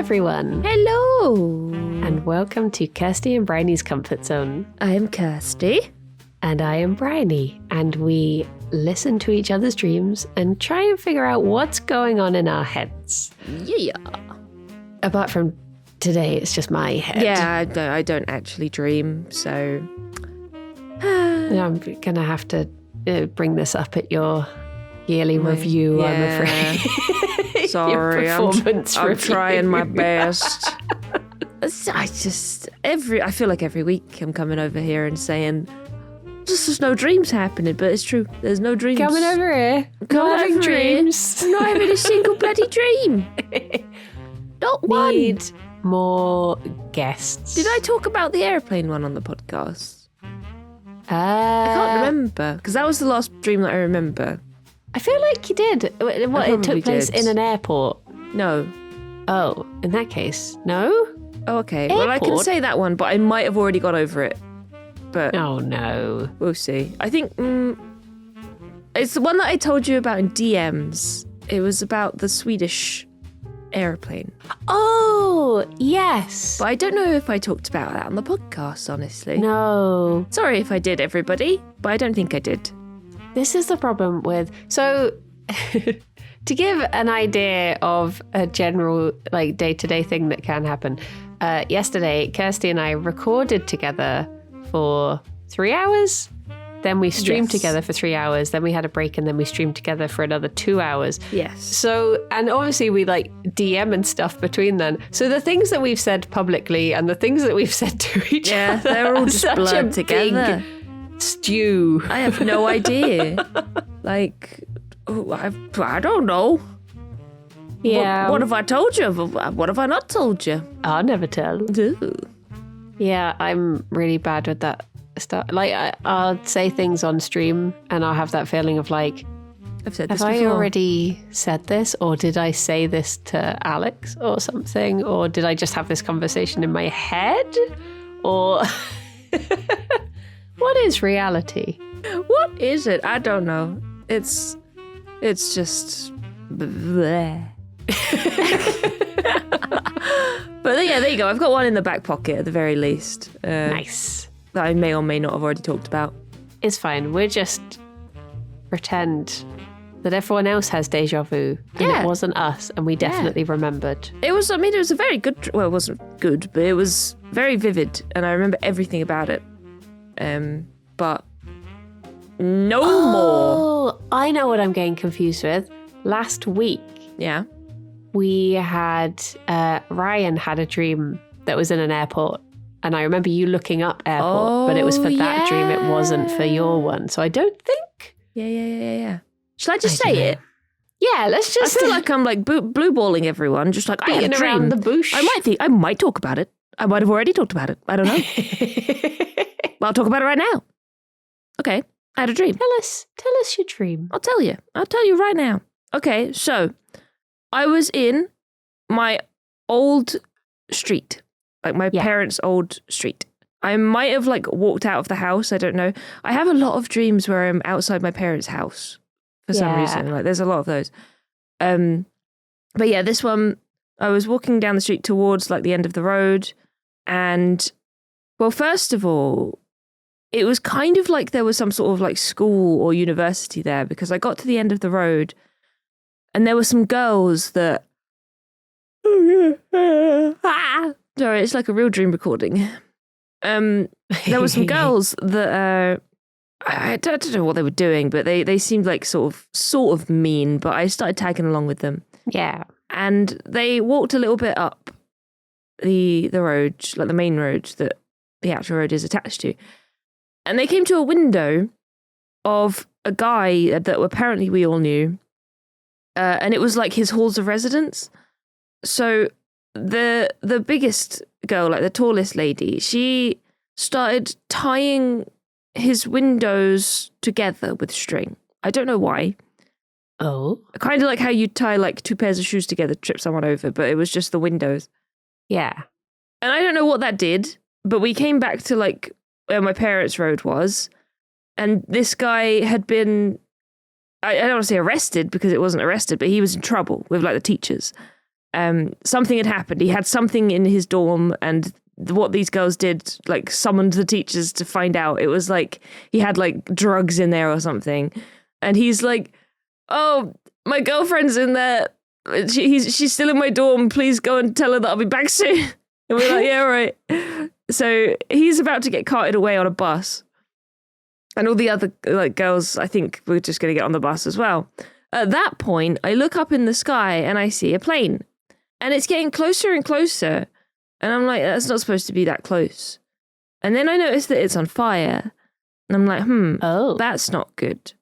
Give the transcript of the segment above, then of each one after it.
everyone. Hello. And welcome to Kirsty and Briony's Comfort Zone. I am Kirsty. And I am Briony. And we listen to each other's dreams and try and figure out what's going on in our heads. Yeah. Apart from today, it's just my head. Yeah, I don't actually dream, so... I'm going to have to bring this up at your yearly review, yeah. I'm afraid. Sorry, I'm trying my best. I feel like every week I'm coming over here and saying, there's no dreams happening, but it's true. There's no dreams. Coming over here. Not having dreams. I'm not having a single bloody dream. Not one. Need more guests. Did I talk about the airplane one on the podcast? I I can't remember, because that was the last dream that I remember. I feel like you did. What, it took place in an airport? No. Oh, in that case, no? Oh, okay. Well, I can say that one, but I might have already got over it. But Oh, no. we'll see. I think it's the one that I told you about in DMs. It was about the Swedish airplane. Oh, yes. But I don't know if I talked about that on the podcast, honestly. No. Sorry if I did, everybody, but I don't think I did. This is the problem with... So, to give an idea of a general, like, day-to-day thing that can happen, yesterday, Kirsty and I recorded together for 3 hours. Then we streamed together for 3 hours. Then we had a break, and then we streamed together for another 2 hours. Yes. So, and obviously we like DM and stuff between then. So the things that we've said publicly and the things that we've said to each other, they're all are just such blurred a together. big stew. I have no idea. Like, I don't know. Yeah. What have I told you? What have I not told you? I'll never tell. Ooh. Yeah, I'm really bad with that stuff. Like, I'll say things on stream and I'll have that feeling of like, I've said have this I before. already said this, or did I say this to Alex or something, or did I just have this conversation in my head, or what is reality? What is it? I don't know. It's just bleh. But yeah, there you go. I've got one in the back pocket at the very least. Nice. That I may or may not have already talked about. It's fine. We're just pretend that everyone else has deja vu, and it wasn't us, and we definitely remembered. It was a very good, well, it wasn't good, but it was very vivid, and I remember everything about it. But no more. Oh, I know what I'm getting confused with. Last week, Yeah. we had, Ryan had a dream that was in an airport. And I remember you looking up airport, but it was for that dream. It wasn't for your one. So I don't think. Yeah. Should I just say it? Yeah, let's just. I feel like I'm like blue balling everyone, just like I had a beating dream. around the bush. I might talk about it. I might have already talked about it. I don't know. Well, I'll talk about it right now. Okay, I had a dream. Tell us your dream. I'll tell you right now. Okay, so I was in my old street, like my parents' old street. I might have like walked out of the house. I don't know. I have a lot of dreams where I'm outside my parents' house for some reason. Like there's a lot of those. But yeah, this one, I was walking down the street towards like the end of the road. And well, first of all, it was kind of like there was some sort of like school or university there, because I got to the end of the road and there were some girls that, sorry, it's like a real dream recording. There were some girls that I don't know what they were doing, but they seemed like sort of mean. But I started tagging along with them. Yeah, and they walked a little bit up the road, like the main road that the actual road is attached to, and they came to a window of a guy that apparently we all knew, and it was like his halls of residence. So the biggest girl, like the tallest lady, she started tying his windows together with string. I don't know why. Oh. Kind of like how you tie like two pairs of shoes together to trip someone over, but it was just the windows. Yeah. And I don't know what that did, but we came back to like where my parents' road was, and this guy had been, I don't want to say arrested because it wasn't arrested, but he was in trouble with like the teachers. something had happened. He had something in his dorm, and what these girls did, like, summoned the teachers to find out. It was like he had like drugs in there or something, and he's like, "Oh, my girlfriend's in there. She's still in my dorm. Please go and tell her that I'll be back soon." And we're like, "Yeah, right." So he's about to get carted away on a bus, and all the other like girls, I think, were just going to get on the bus as well. At that point, I look up in the sky and I see a plane, and it's getting closer and closer. And I'm like, that's not supposed to be that close. And then I notice that it's on fire. And I'm like, that's not good.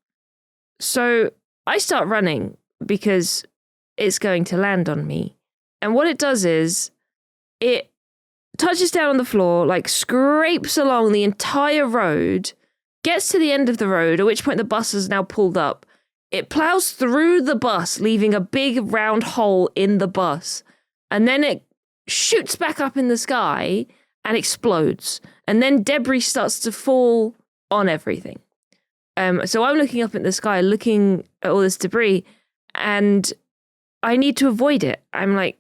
So I start running because it's going to land on me. And what it does is it touches down on the floor, like scrapes along the entire road, gets to the end of the road, at which point the bus is now pulled up. It plows through the bus, leaving a big round hole in the bus. And then it shoots back up in the sky and explodes. And then debris starts to fall on everything. So I'm looking up at the sky, looking at all this debris, and I need to avoid it. I'm like,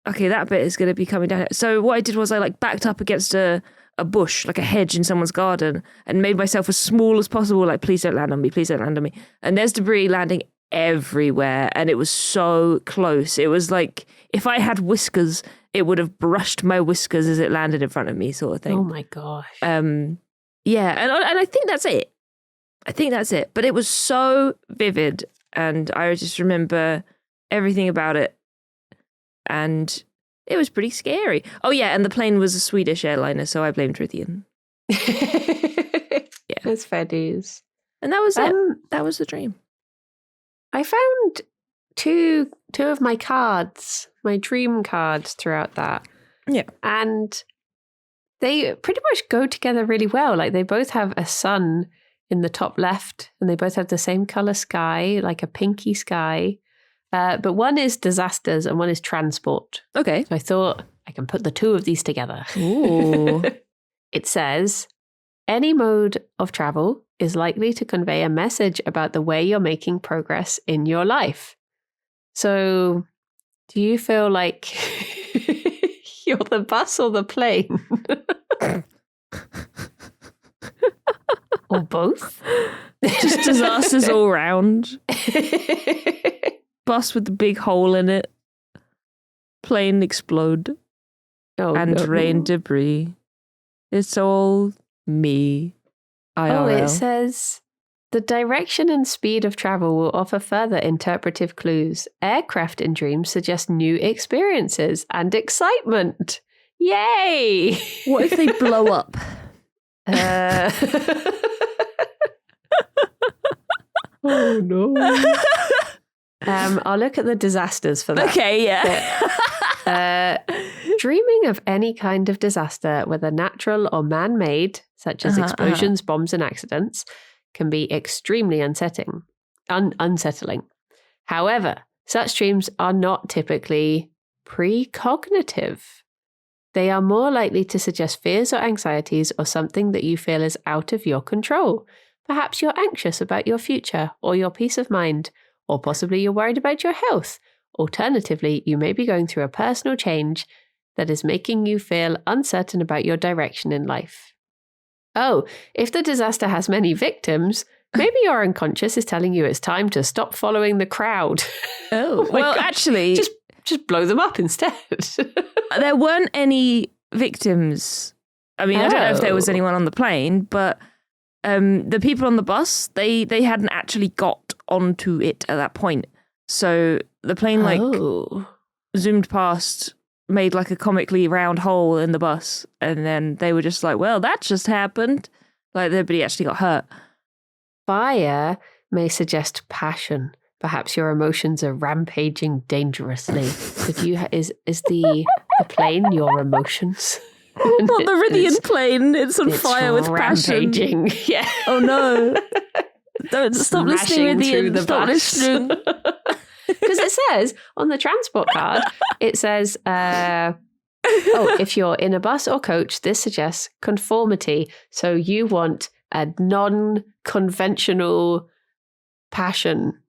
okay, that bit is going to be coming down. So what I did was I like backed up against a bush, like a hedge in someone's garden, and made myself as small as possible, like, please don't land on me, please don't land on me. And there's debris landing everywhere, and it was so close. It was like, if I had whiskers, it would have brushed my whiskers as it landed in front of me, sort of thing. Oh my gosh. Yeah, and I think that's it. But it was so vivid, and I just remember everything about it, and it was pretty scary. Oh yeah, and the plane was a Swedish airliner, so I blamed Ruthian. Yeah, that's fair dues. And that was it. That was the dream. I found two of my cards, my dream cards throughout that. Yeah. And they pretty much go together really well. Like, they both have a sun in the top left, and they both have the same color sky, like a pinky sky. But one is disasters and one is transport. Okay. So I thought I can put the two of these together. Ooh. It says, any mode of travel is likely to convey a message about the way you're making progress in your life. So, do you feel like you're the bus or the plane? Or both? Just disasters all round. Bus with the big hole in it. Plane explode. And rain debris. It's all me. IRL. Oh, it says, the direction and speed of travel will offer further interpretive clues. Aircraft in dreams suggest new experiences and excitement. Yay! What if they blow up? Oh no. I'll look at the disasters for that. Okay, yeah. Dreaming of any kind of disaster, whether natural or man-made, such as explosions, bombs, and accidents, can be extremely unsettling. However, such dreams are not typically precognitive. They are more likely to suggest fears or anxieties or something that you feel is out of your control. Perhaps you're anxious about your future or your peace of mind, or possibly you're worried about your health. Alternatively, you may be going through a personal change that is making you feel uncertain about your direction in life. Oh, if the disaster has many victims, maybe your unconscious is telling you it's time to stop following the crowd. Oh, well, God. Actually, just blow them up instead. There weren't any victims. I mean, I don't know if there was anyone on the plane, but the people on the bus, they hadn't actually got onto it at that point. So the plane zoomed past, made like a comically round hole in the bus, and then they were just like, well, that just happened. Like, nobody actually got hurt. Fire may suggest passion. Perhaps your emotions are rampaging dangerously. But is the plane your emotions? Not the Rithian plane. It's on fire with rampaging. Passion. Yeah. Oh no. Don't stop listening, Rithian. Stop listening. Because it says on the transport card, it says, if you're in a bus or coach, this suggests conformity. So you want a non-conventional passion.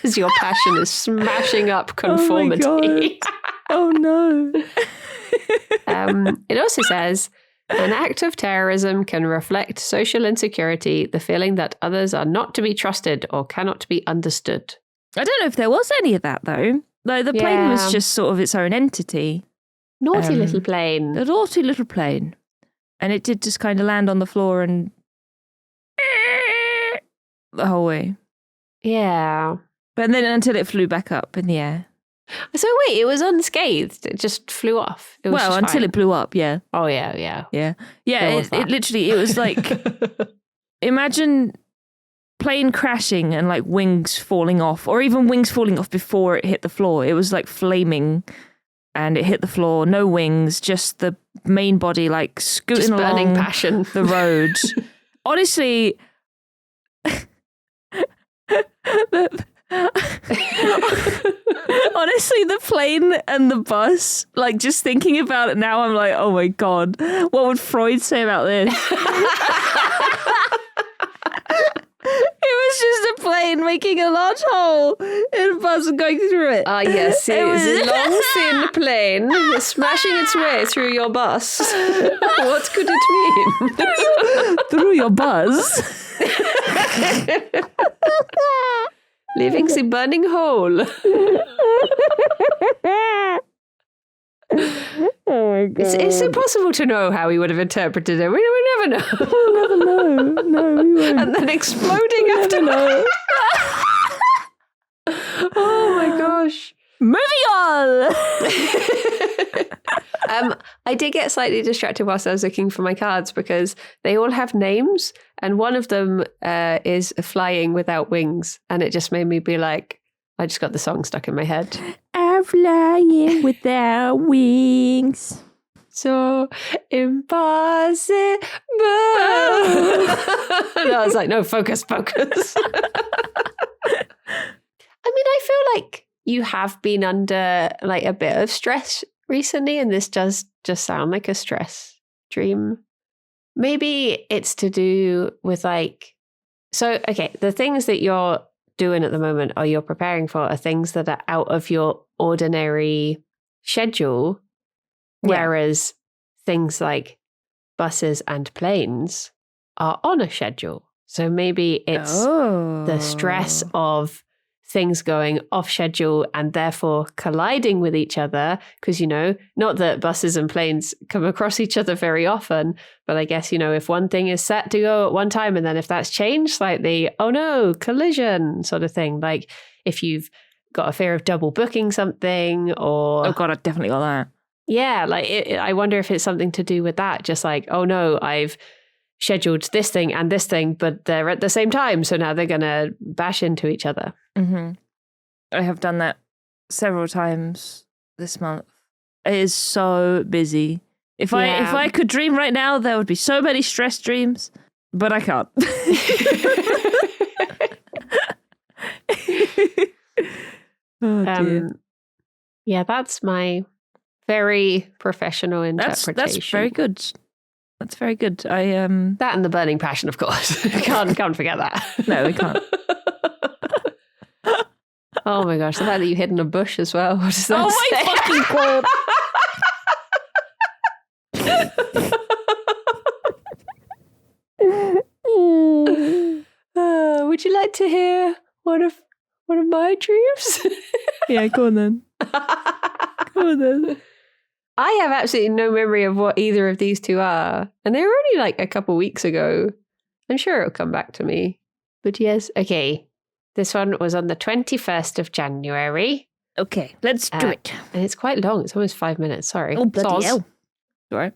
as your passion is smashing up conformity. Oh no. It also says, an act of terrorism can reflect social insecurity, the feeling that others are not to be trusted or cannot be understood. I don't know if there was any of that, though. Like, the plane was just sort of its own entity. Naughty little plane. The naughty little plane. And it did just kind of land on the floor and the whole way. Yeah. But then until it flew back up in the air. So wait, it was unscathed. It just flew off. It was until it blew up, yeah. Oh, yeah. Yeah, it literally, it was like, imagine plane crashing and like wings falling off, or even wings falling off before it hit the floor. It was like flaming and it hit the floor, no wings, just the main body like scooting along the road. Honestly, honestly, the plane and the bus, like, just thinking about it now, I'm like, oh my God, what would Freud say about this? It was just a plane making a large hole in a bus and going through it. Ah, yes, it was a long, thin plane smashing its way through your bus. What could it mean? Through your bus? Leaving the burning hole. Oh my God. It's impossible to know how he would have interpreted it. We never know. We'll never know. No, we won't. And then exploding after that. Oh my gosh. Moving on. I did get slightly distracted whilst I was looking for my cards because they all have names and one of them is flying without wings, and it just made me be like, I just got the song stuck in my head. I'm flying without wings. So impossible. And I was like, no, focus. I mean, I feel like you have been under like a bit of stress recently, and this does just sound like a stress dream. Maybe it's to do with like, so, okay, the things that you're doing at the moment or you're preparing for are things that are out of your ordinary schedule, whereas things like buses and planes are on a schedule. So maybe it's the stress of things going off schedule and therefore colliding with each other, because, you know, not that buses and planes come across each other very often, but I guess, you know, if one thing is set to go at one time and then if that's changed slightly, oh no, collision sort of thing. Like if you've got a fear of double booking something, or oh God, I definitely got that. Yeah, like I wonder if it's something to do with that. Just like, oh no, I've scheduled this thing and this thing, but they're at the same time, so now they're gonna bash into each other. Mm-hmm. I have done that several times this month. It is so busy. If I could dream right now, there would be so many stress dreams, but I can't. Oh dear. Yeah, that's my very professional interpretation. That's very good. That's very good. That and the burning passion, of course. can't forget that. No, we can't. Oh my gosh, the fact that you hid in a bush as well. What does that say? My fucking God. Would you like to hear one of my dreams? Yeah, go on then. I have absolutely no memory of what either of these two are. And they were only like a couple weeks ago. I'm sure it'll come back to me. But yes, okay. This one was on the 21st of January. Okay, let's do it. And it's quite long. It's almost 5 minutes. Sorry. Oh, bloody hell. All right.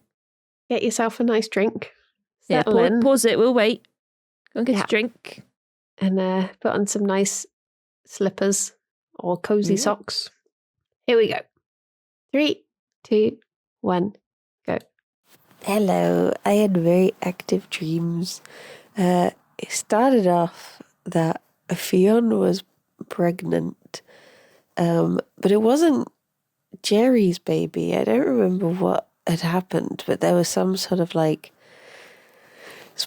Get yourself a nice drink. Yeah, pause it. We'll wait. Go and get a drink. And put on some nice slippers or cozy socks. Here we go. 3, 2, 1, go. Hello. I had very active dreams. It started off that Fionn was pregnant, but it wasn't Jerry's baby. I don't remember what had happened, but there was some sort of like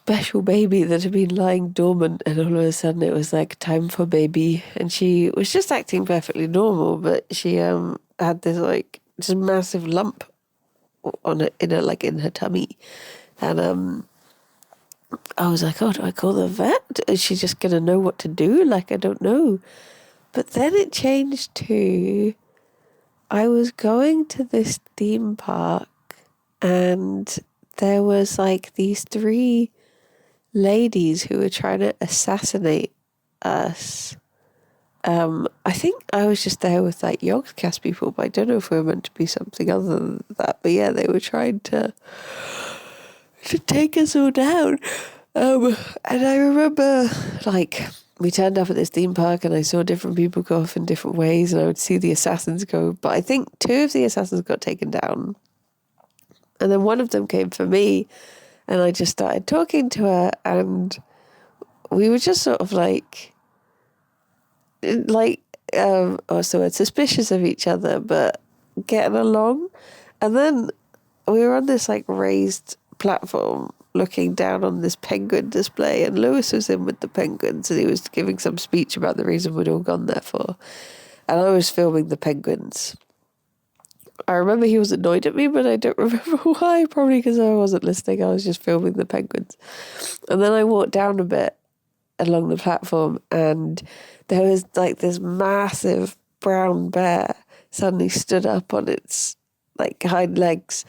special baby that had been lying dormant, and all of a sudden it was like time for baby, and she was just acting perfectly normal, but she had this like just massive lump on it in her tummy, and I was like, oh, do I call the vet? Is she just gonna know what to do? Like, I don't know. But then it changed to I was going to this theme park, and there was like these 3 ladies who were trying to assassinate us. I think I was just there with like Yogscast people, but I don't know if we were meant to be something other than that. But yeah, they were trying to take us all down. And I remember like we turned up at this theme park and I saw different people go off in different ways, and I would see the assassins go. But I think 2 of the assassins got taken down. And then one of them came for me, and I just started talking to her, and we were just sort of suspicious of each other, but getting along. And then we were on this like raised platform looking down on this penguin display, and Lewis was in with the penguins, and he was giving some speech about the reason we'd all gone there for. And I was filming the penguins. I remember he was annoyed at me, but I don't remember why. Probably because I wasn't listening. I was just filming the penguins. And then I walked down a bit along the platform, and there was like this massive brown bear suddenly stood up on its like hind legs,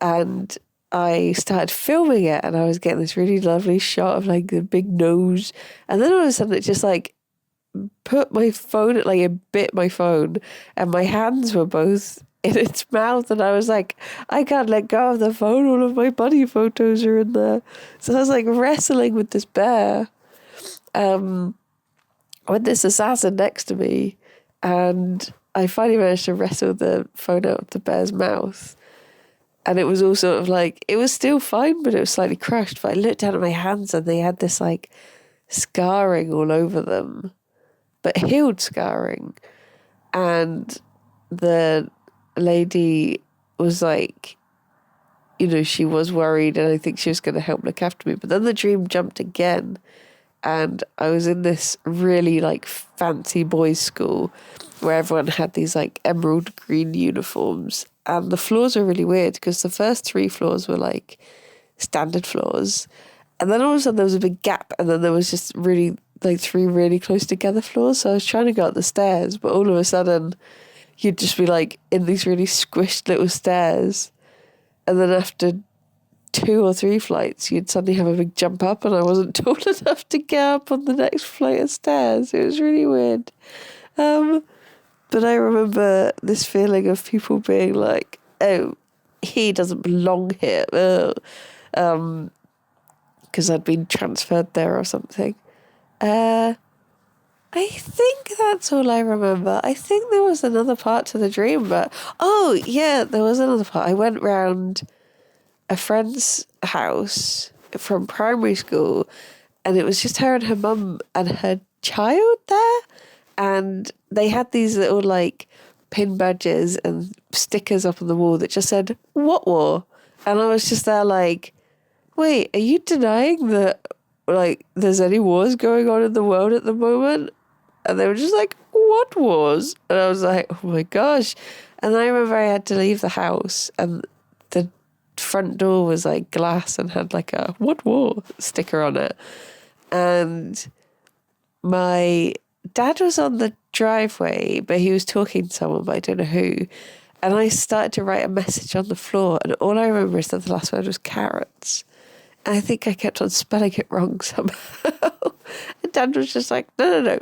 and I started filming it, and I was getting this really lovely shot of like the big nose, and then all of a sudden it just like put my phone, like it bit my phone, and my hands were both in its mouth, and I was like, I can't let go of the phone, all of my buddy photos are in there. So I was like wrestling with this bear, with this assassin next to me, and I finally managed to wrestle the phone out of the bear's mouth. And it was all sort of like, it was still fine, but it was slightly crushed. But I looked down at my hands, and they had this like scarring all over them, but healed scarring. And the lady was like, you know, she was worried, and I think she was going to help look after me. But then the dream jumped again, and I was in this really like fancy boys' school where everyone had these like emerald green uniforms, and the floors were really weird because the first 3 floors were like standard floors, and then all of a sudden there was a big gap, and then there was just really like 3 really close together floors. So I was trying to go up the stairs, but all of a sudden you'd just be like in these really squished little stairs, and then after 2 or 3 flights you'd suddenly have a big jump up, and I wasn't tall enough to get up on the next flight of stairs. It was really weird. But I remember this feeling of people being like, oh, he doesn't belong here, because I'd been transferred there or something. I think that's all I remember. I think there was another part to the dream, but oh yeah, there was another part. I went round a friend's house from primary school, and it was just her and her mum and her child there, and they had these little like pin badges and stickers up on the wall that just said "What war?" And I was just there like, wait, are you denying that like there's any wars going on in the world at the moment? And they were just like, what wars? And I was like, oh my gosh. And I remember I had to leave the house, and the front door was like glass and had like a "What war?" sticker on it. And my dad was on the driveway, but he was talking to someone, but I don't know who. And I started to write a message on the floor, and all I remember is that the last word was carrots. And I think I kept on spelling it wrong somehow. And Dad was just like, no.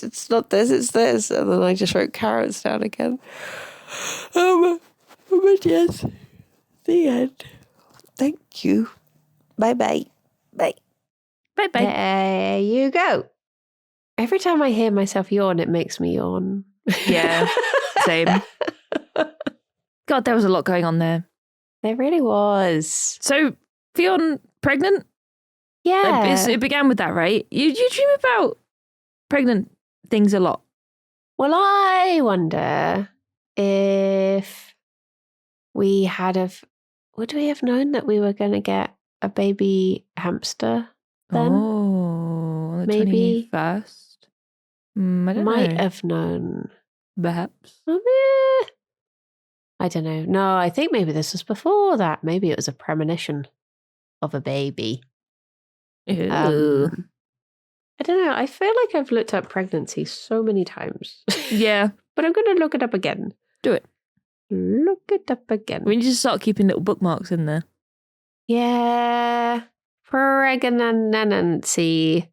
It's not this, it's this. And then I just wrote carrots down again. But yes, the end. Thank you. Bye-bye. Bye. Bye-bye. There you go. Every time I hear myself yawn, it makes me yawn. Yeah, same. God, there was a lot going on there. There really was. So, Fionn, pregnant? Yeah. It began with that, right? You dream about pregnant things a lot. Well, I wonder if we would we have known that we were going to get a baby hamster then. Oh, on the Maybe. 21st. I don't Might know. have known. Perhaps. I don't know. No, I think maybe this was before that. Maybe it was a premonition of a baby. Ew. I don't know. I feel like I've looked up pregnancy so many times. Yeah. But I'm going to look it up again. Do it. Look it up again. We need to start keeping little bookmarks in there. Yeah. Pregnancy.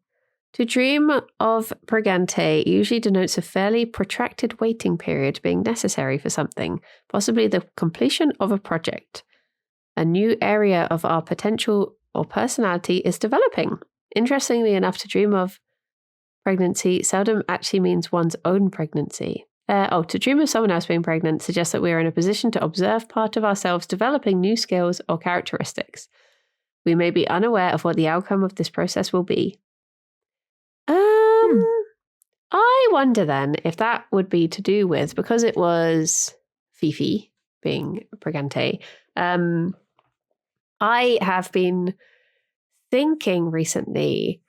To dream of pregante usually denotes a fairly protracted waiting period being necessary for something, possibly the completion of a project. A new area of our potential or personality is developing. Interestingly enough, to dream of pregnancy seldom actually means one's own pregnancy. To dream of someone else being pregnant suggests that we are in a position to observe part of ourselves developing new skills or characteristics. We may be unaware of what the outcome of this process will be. I wonder then if that would be to do with, because it was Fifi being pregante, I have been thinking recently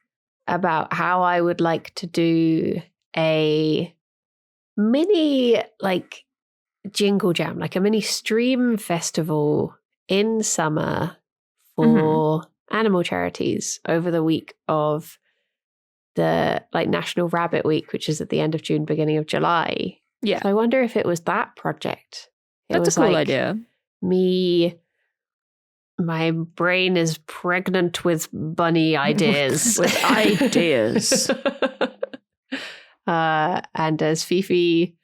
about how I would like to do a mini jingle jam, like a mini stream festival in summer for animal charities over the week of the National Rabbit Week, which is at the end of June, beginning of July. Yeah. So I wonder if it was that project. That's a cool idea. My brain is pregnant with bunny ideas. With ideas. And as Fifi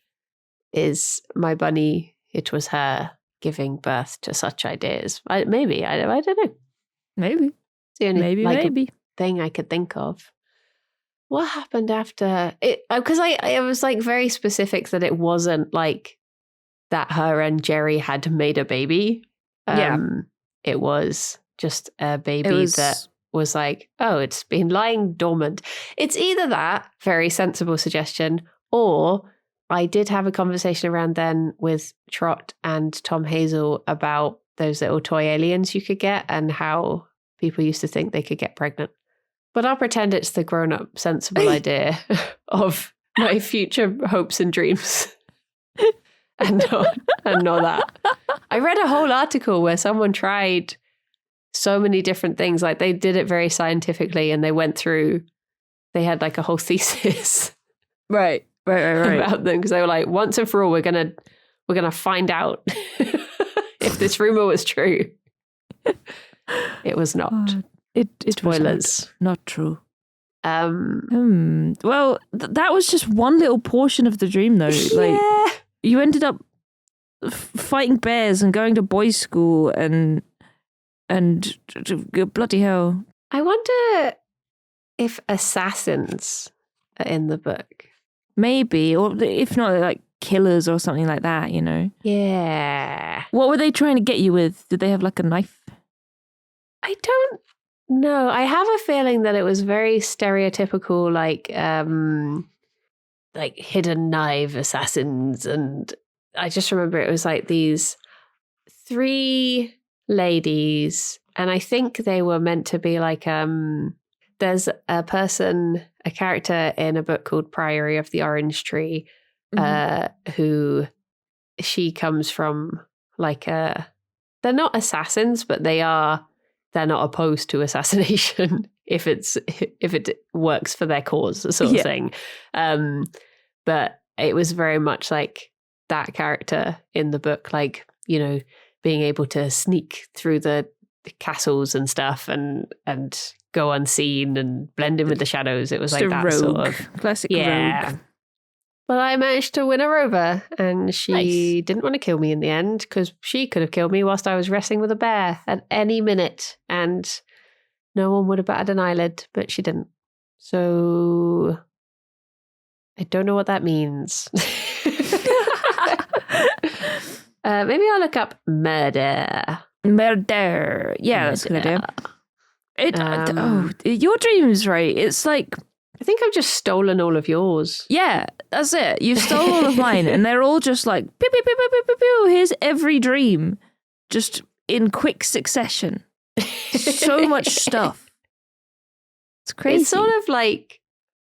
is my bunny, it was her giving birth to such ideas. Maybe. I don't know. Maybe. It's the only Maybe. thing I could think of. What happened after it? Because I was very specific that it wasn't that her and Jerry had made a baby. It was just a baby that was it's been lying dormant. It's either that, very sensible suggestion, or I did have a conversation around then with Trot and Tom Hazel about those little toy aliens you could get and how people used to think they could get pregnant. But I'll pretend it's the grown-up, sensible idea of my future hopes and dreams. and not that. I read a whole article where someone tried so many different things. They did it very scientifically, and they had a whole thesis. Right. About them, because they were once and for all, we're gonna find out if this rumor was true. It was not. It Spoilers. was not true. Well, that was just one little portion of the dream, though. Yeah. You ended up fighting bears and going to boys' school and bloody hell. I wonder if assassins are in the book. Maybe, or if not, killers or something like that, you know? Yeah. What were they trying to get you with? Did they have a knife? I don't know. I have a feeling that it was very stereotypical, hidden knife assassins. And I just remember it was these 3 ladies, and I think they were meant to be there's a character in a book called Priory of the Orange Tree, who she comes from they're not assassins, but they're not opposed to assassination if it works for their cause, sort of thing. But it was very much that character in the book, being able to sneak through the castles and stuff and go unseen and blend in with the shadows. It was Just that rogue. sort of Classic rogue. But I managed to win her over, and she didn't want to kill me in the end, because she could have killed me whilst I was wrestling with a bear at any minute, and no one would have batted an eyelid, but she didn't. So I don't know what that means. Maybe I'll look up murder. Murder. Yeah, that's a good idea. Your dreams, right? It's I think I've just stolen all of yours. Yeah, that's it. You've stolen all of mine, and they're all just pew, pew, pew, pew, pew, pew, pew. Here's every dream, just in quick succession. so much stuff. It's crazy. It's sort of like,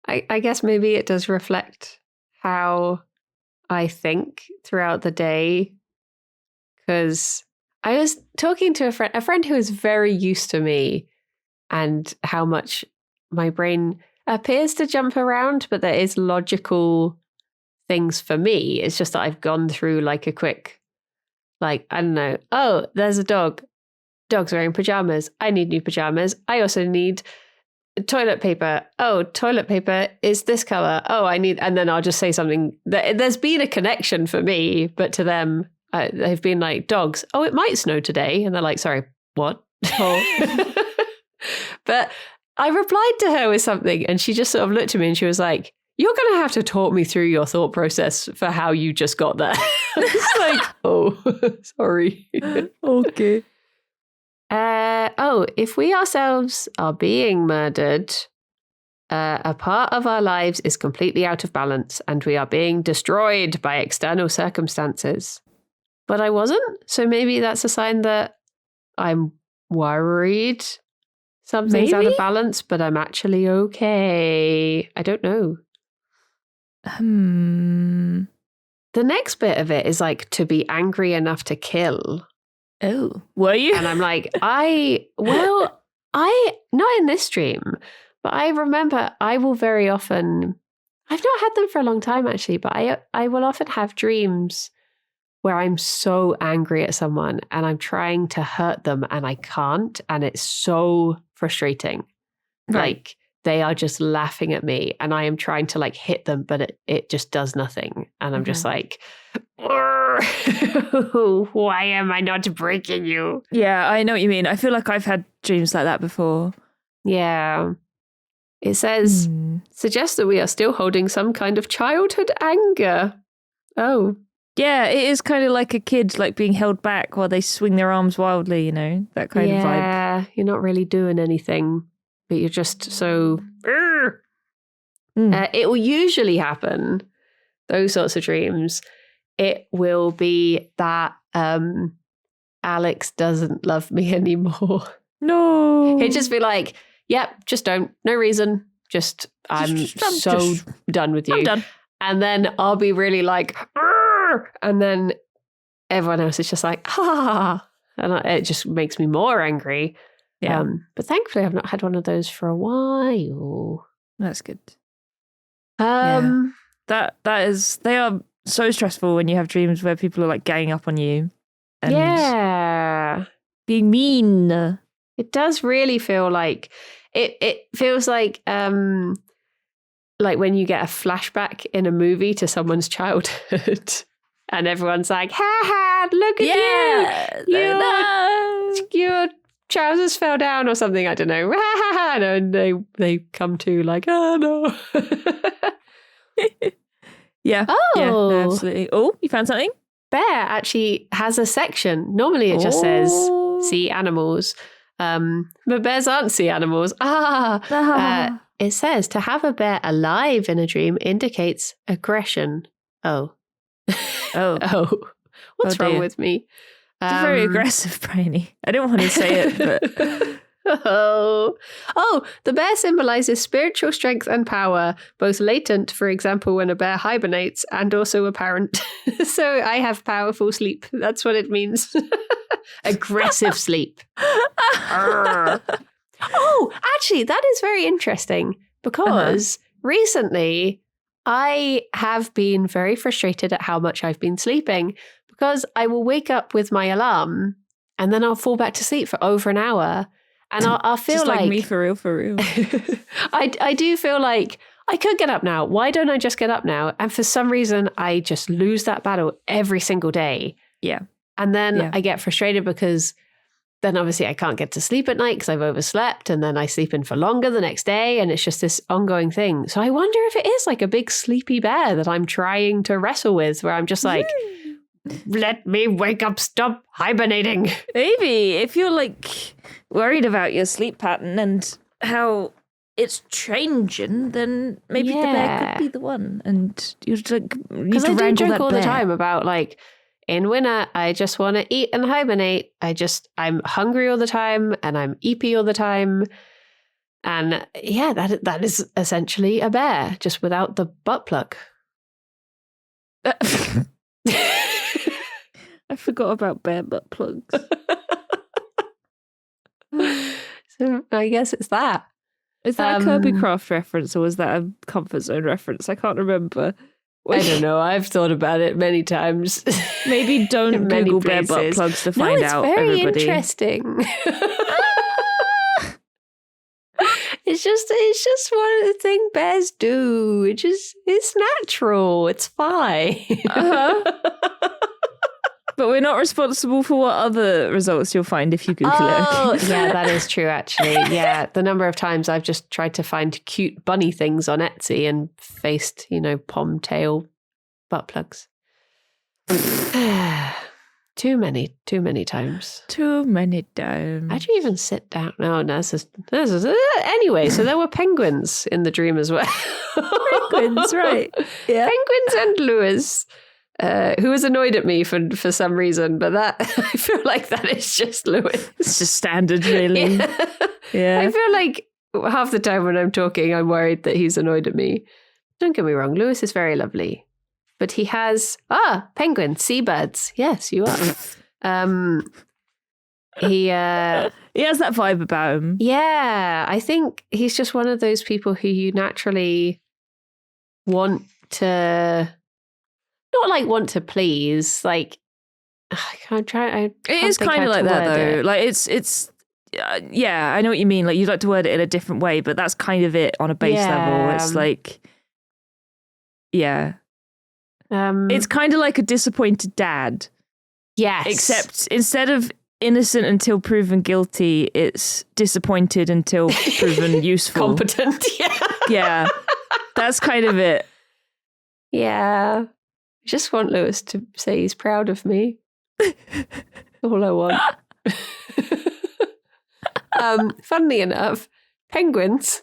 I guess maybe it does reflect how I think throughout the day. Because I was talking to a friend who is very used to me and how much my brain appears to jump around, but there is logical things for me. It's just that I've gone through like a quick, like, I don't know. Oh, there's a dog. Dog's wearing pajamas. I need new pajamas. I also need toilet paper. Oh, toilet paper is this color. Oh, I need, and then I'll just say something. There's been a connection for me, but to them, they've been like, dogs. Oh, it might snow today. And they're like, sorry, what? Oh. But I replied to her with something and she just sort of looked at me and she was like, you're going to have to talk me through your thought process for how you just got there. It's like, oh, sorry. Okay. If we ourselves are being murdered, a part of our lives is completely out of balance and we are being destroyed by external circumstances. But I wasn't. So maybe that's a sign that I'm worried. Something's out of balance, but I'm actually okay. I don't know. The next bit of it is like to be angry enough to kill. Oh, were you? And I'm like, not in this dream, but I remember I will very often, I've not had them for a long time actually, but I will often have dreams where I'm so angry at someone and I'm trying to hurt them and I can't. And it's so frustrating. Right. Like they are just laughing at me and I am trying to like hit them, but it just does nothing. And I'm just like, why am I not breaking you? Yeah, I know what you mean. I feel like I've had dreams like that before. Yeah. It says, suggests that we are still holding some kind of childhood anger. Oh. Yeah, it is kind of like a kid like being held back while they swing their arms wildly, you know, that kind of vibe. Yeah, you're not really doing anything, but you're just so... it will usually happen, those sorts of dreams. It will be that Alex doesn't love me anymore. No. He'd just be like, yep, just don't. No reason. I'm so done with you. I'm done. And then I'll be really like... And then everyone else is just like, and it just makes me more angry. Yeah. But thankfully, I've not had one of those for a while. That's good. Yeah. That is, they are so stressful when you have dreams where people are like ganging up on you. And being mean. It does really feel like, it feels like when you get a flashback in a movie to someone's childhood. And everyone's like, ha, look at you. Your trousers fell down or something. I don't know. And they come to like, oh, no. Yeah. Oh. Yeah, no, absolutely. Oh, you found something? Bear actually has a section. Normally it just says sea animals. But bears aren't sea animals. It says to have a bear alive in a dream indicates aggression. Oh. What's wrong with me? It's very aggressive, Briony. I don't want to say it, but... The bear symbolizes spiritual strength and power, both latent, for example, when a bear hibernates, and also apparent. So I have powerful sleep. That's what it means. Aggressive sleep. Actually, that is very interesting because recently I have been very frustrated at how much I've been sleeping because I will wake up with my alarm and then I'll fall back to sleep for over an hour. And I'll feel just like me, for real. I do feel like I could get up now. Why don't I just get up now? And for some reason, I just lose that battle every single day. Yeah. And then I get frustrated because then obviously I can't get to sleep at night because I've overslept. And then I sleep in for longer the next day. And it's just this ongoing thing. So I wonder if it is like a big sleepy bear that I'm trying to wrestle with, where I'm just like, let me wake up, stop hibernating. Maybe if you're like worried about your sleep pattern and how it's changing, then maybe the bear could be the one. And you're like, because I do joke all the time about like, In winter, I just want to eat and hibernate. I'm hungry all the time and I'm eepy all the time. And yeah, that is essentially a bear, just without the butt plug. I forgot about bear butt plugs. So I guess it's that. Is that a Kirby Craft reference or was that a Comfort Zone reference? I can't remember. I don't know. I've thought about it many times. Maybe don't Google bear butt plugs to find out, everybody. It's very interesting. It's just one of the things bears do. It's natural. It's fine. But we're not responsible for what other results you'll find if you Google it. Yeah, that is true, actually. Yeah, the number of times I've just tried to find cute bunny things on Etsy and faced, pom tail butt plugs. Too many times. Too many times. How'd you even sit down? No, this is anyway, so there were penguins in the dream as well. Penguins, right. Yeah. Penguins and Lewis. Who was annoyed at me for some reason, but that I feel like that is just Lewis. It's just standard, really. Yeah. I feel like half the time when I'm talking, I'm worried that he's annoyed at me. Don't get me wrong, Lewis is very lovely, but he has penguins, seabirds. Yes, you are. He has that vibe about him. Yeah, I think he's just one of those people who you naturally want to. Not like want to please, like it is kind of like that though. Like it's yeah, I know what you mean. Like you'd like to word it in a different way, but that's kind of it on a base level. It's like, yeah, it's kind of like a disappointed dad. Yes, except instead of innocent until proven guilty, it's disappointed until proven useful, competent. Yeah, that's kind of it. Yeah. I just want Lewis to say he's proud of me. All I want. Funnily enough, penguins.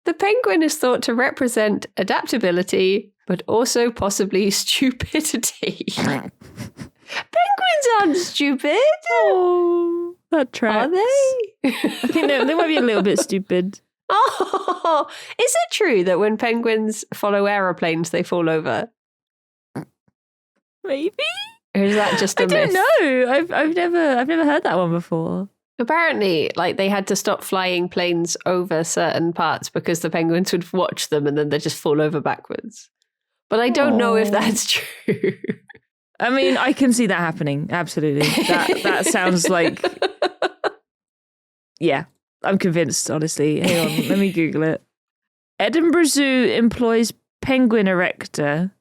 The penguin is thought to represent adaptability, but also possibly stupidity. Penguins aren't stupid. Oh, that tracks. Are they? I think they might be a little bit stupid. Oh, is it true that when penguins follow aeroplanes, they fall over? Maybe. Or is that just a myth? I don't know. I've never heard that one before. Apparently, like they had to stop flying planes over certain parts because the penguins would watch them and then they'd just fall over backwards. But I don't know if that's true. I mean, I can see that happening. Absolutely. That sounds like. Yeah, I'm convinced. Honestly, hang on, let me Google it. Edinburgh Zoo employs penguin erector.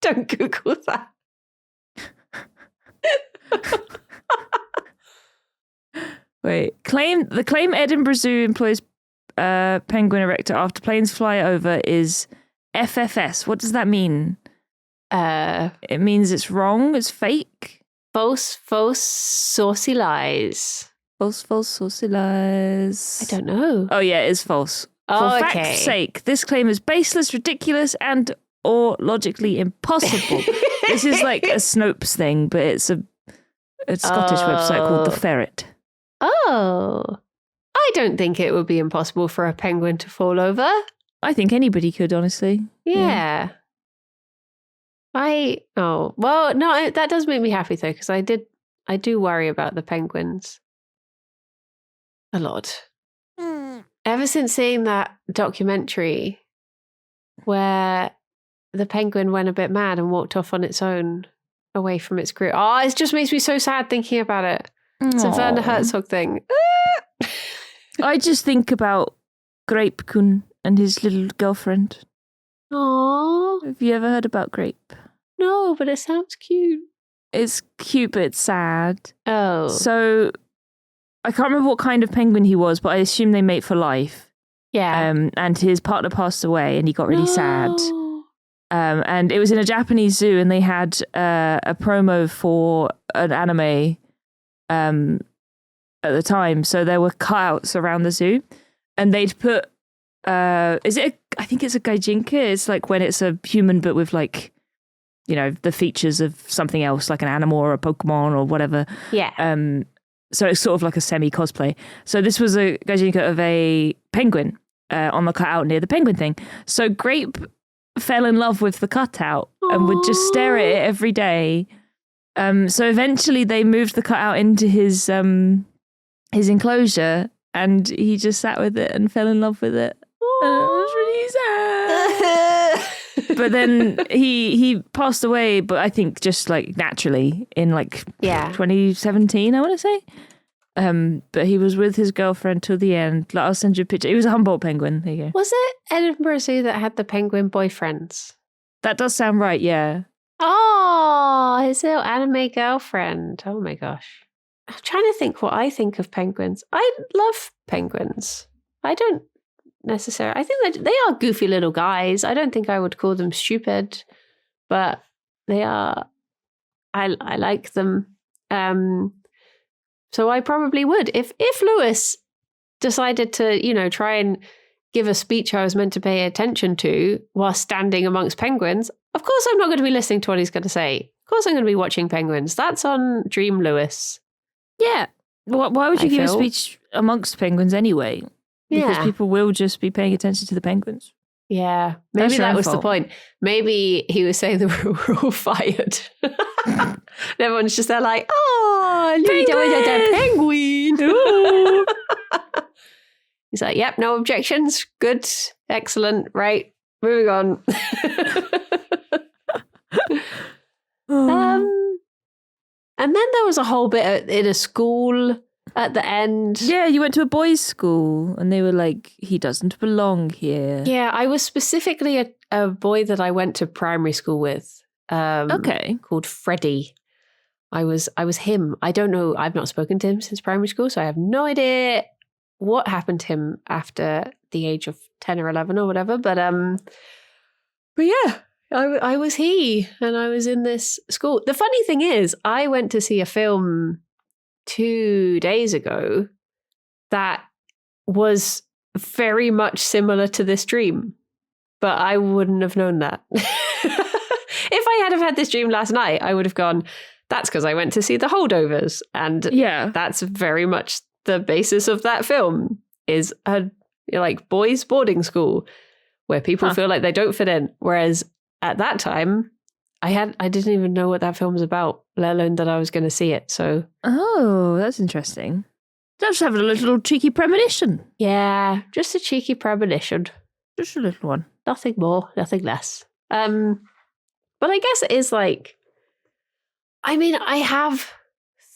Don't Google that. Wait, the claim Edinburgh Zoo employs penguin erector after planes fly over is FFS. What does that mean? It means it's wrong, it's fake. False, saucy lies. False, saucy lies. I don't know. Oh yeah, it is false. Oh, For fact's sake, this claim is baseless, ridiculous, and or logically impossible. This is like a Snopes thing, but it's a Scottish website called The Ferret. Oh. I don't think it would be impossible for a penguin to fall over. I think anybody could, honestly. Yeah. Well, no, that does make me happy though, because I do worry about the penguins a lot. Ever since seeing that documentary where the penguin went a bit mad and walked off on its own away from its group. Oh, it just makes me so sad thinking about it. It's a Werner Herzog thing. I just think about Grape Kun and his little girlfriend. Aww. Have you ever heard about Grape? No, but it sounds cute. It's cute, but it's sad. Oh. So, I can't remember what kind of penguin he was, but I assume they mate for life. Yeah. And his partner passed away and he got really sad. And it was in a Japanese zoo and they had a promo for an anime at the time. So there were cutouts around the zoo and they'd put, I think it's a gaijinka. It's like when it's a human but with like, the features of something else, like an animal or a Pokemon or whatever. Yeah. So it's sort of like a semi-cosplay. So this was a gaijinka of a penguin on the cutout near the penguin thing. So Grape fell in love with the cutout and would just stare at it every day. So eventually they moved the cutout into his enclosure, and he just sat with it and fell in love with it. And it was really sad. But then he passed away, but I think just like naturally in like 2017, I want to say. But he was with his girlfriend till the end. Like, I'll send you a picture. He was a Humboldt penguin. There you go. Was it Edinburgh Zoo that had the penguin boyfriends? That does sound right, yeah. Oh, his little anime girlfriend. Oh my gosh. I'm trying to think what I think of penguins. I love penguins. I don't necessarily. I think that they are goofy little guys. I don't think I would call them stupid, but they are. I like them. So I probably would if Lewis decided to, try and give a speech I was meant to pay attention to while standing amongst penguins. Of course, I'm not going to be listening to what he's going to say. Of course, I'm going to be watching penguins. That's on Dream Lewis. Yeah. Why would you give a speech amongst penguins anyway? Because people will just be paying attention to the penguins. Yeah. Maybe that was the point. Maybe he was saying that we're all fired. And everyone's just there like, oh, penguin. Penguin. He's like, yep, no objections. Good. Excellent. Right. Moving on. And then there was a whole bit in a school at the end. Yeah, you went to a boys' school and they were like, he doesn't belong here. Yeah, I was specifically a boy that I went to primary school with. Called Freddie. I was him. I don't know. I've not spoken to him since primary school, so I have no idea what happened to him after the age of 10 or 11 or whatever. But yeah, I was he, and I was in this school. The funny thing is, I went to see a film 2 days ago that was very much similar to this dream, but I wouldn't have known that. If I had have had this dream last night, I would have gone, that's because I went to see The Holdovers. And that's very much the basis of that film, is a boys' boarding school where people feel like they don't fit in. Whereas at that time, I didn't even know what that film was about, let alone that I was going to see it. So, oh, that's interesting. Just have a little cheeky premonition. Yeah, just a cheeky premonition. Just a little one. Nothing more, nothing less. But I guess it is like, I mean, I have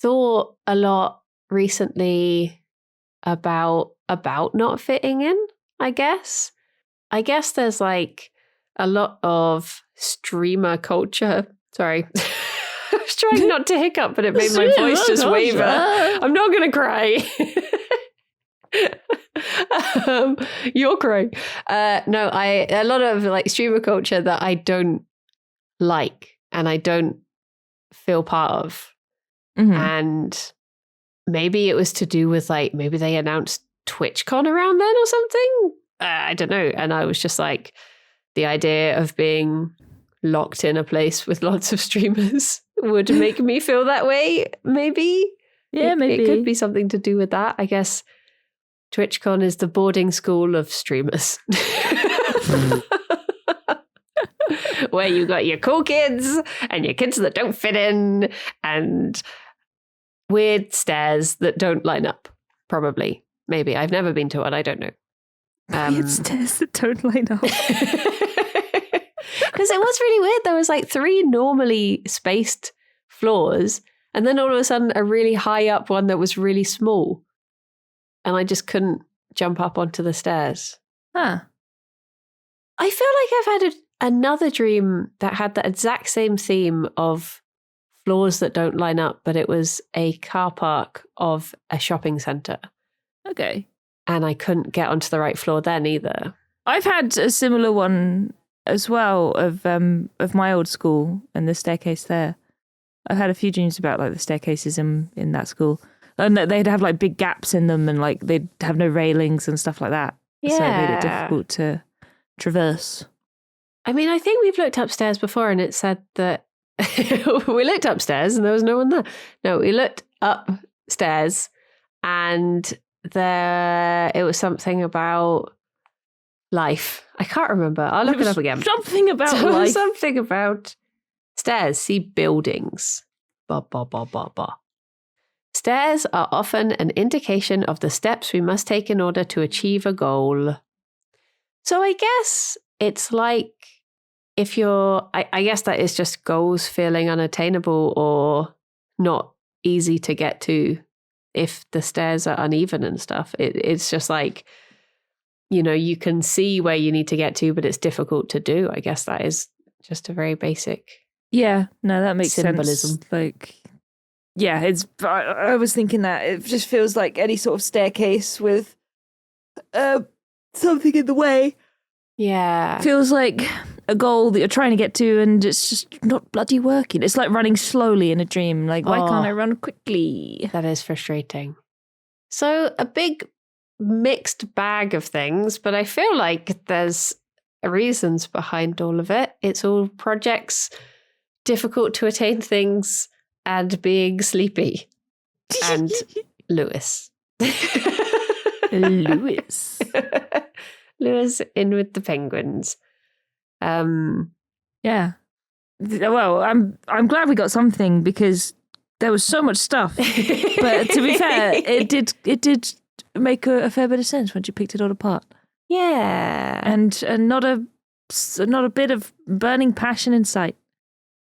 thought a lot recently about not fitting in, I guess. I guess there's like a lot of streamer culture. Sorry. I was trying not to hiccup, but it made my voice just waver. I'm not going to cry. You're crying. No, a lot of like streamer culture that I don't like and I don't feel part of. Mm-hmm. And maybe it was to do with like, maybe they announced TwitchCon around then or something. I don't know. And I was just like, the idea of being locked in a place with lots of streamers would make me feel that way. Maybe. Yeah, maybe. It could be something to do with that. I guess TwitchCon is the boarding school of streamers. Where you got your cool kids and your kids that don't fit in and weird stairs that don't line up. Probably. Maybe. I've never been to one. I don't know. Weird stairs that don't line up. Because it was really weird. There was like 3 normally spaced floors and then all of a sudden a really high up one that was really small. And I just couldn't jump up onto the stairs. Huh. I feel like I've had another dream that had the exact same theme of floors that don't line up, but it was a car park of a shopping centre. Okay. And I couldn't get onto the right floor then either. I've had a similar one as well of my old school and the staircase there. I've had a few dreams about like the staircases in that school. And that they'd have like big gaps in them and like they'd have no railings and stuff like that. Yeah. So it made it difficult to traverse. I mean, I think we've looked upstairs before and it said that we looked upstairs and there was no one there. No, we looked upstairs and it was something about life. I can't remember. I'll look it up again. Something about life. Something about stairs. See buildings. Ba, ba, ba, ba, ba. Stairs are often an indication of the steps we must take in order to achieve a goal. So I guess it's like if I guess that is just goals feeling unattainable or not easy to get to if the stairs are uneven and stuff. It's just like, you can see where you need to get to, but it's difficult to do. I guess that is just a very basic Yeah, no, that makes symbolism. sense. Like, yeah, I was thinking that it just feels like any sort of staircase with something in the way. Yeah. Feels like a goal that you're trying to get to and it's just not bloody working. It's like running slowly in a dream. Like, why can't I run quickly? That is frustrating. So a big mixed bag of things, but I feel like there's reasons behind all of it. It's all projects, difficult to attain things, and being sleepy. And Lewis. Lewis. Lewis in with the penguins. Yeah. Well, I'm glad we got something because there was so much stuff. But to be fair, it did make a fair bit of sense once you picked it all apart. Yeah. And not a bit of burning passion in sight.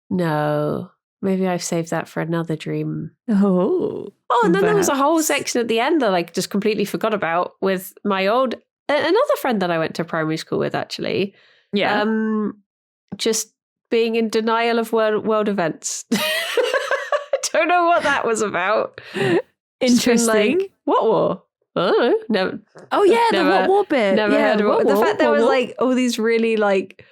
No. Maybe I've saved that for another dream. Oh, and then there was a whole section at the end that I just completely forgot about with my another friend that I went to primary school with, actually. Yeah. Just being in denial of world events. I don't know what that was about. Interesting. Like, what war? I don't know. Never. Oh yeah, the what war bit. Never heard of it. The fact there was war. like all these really like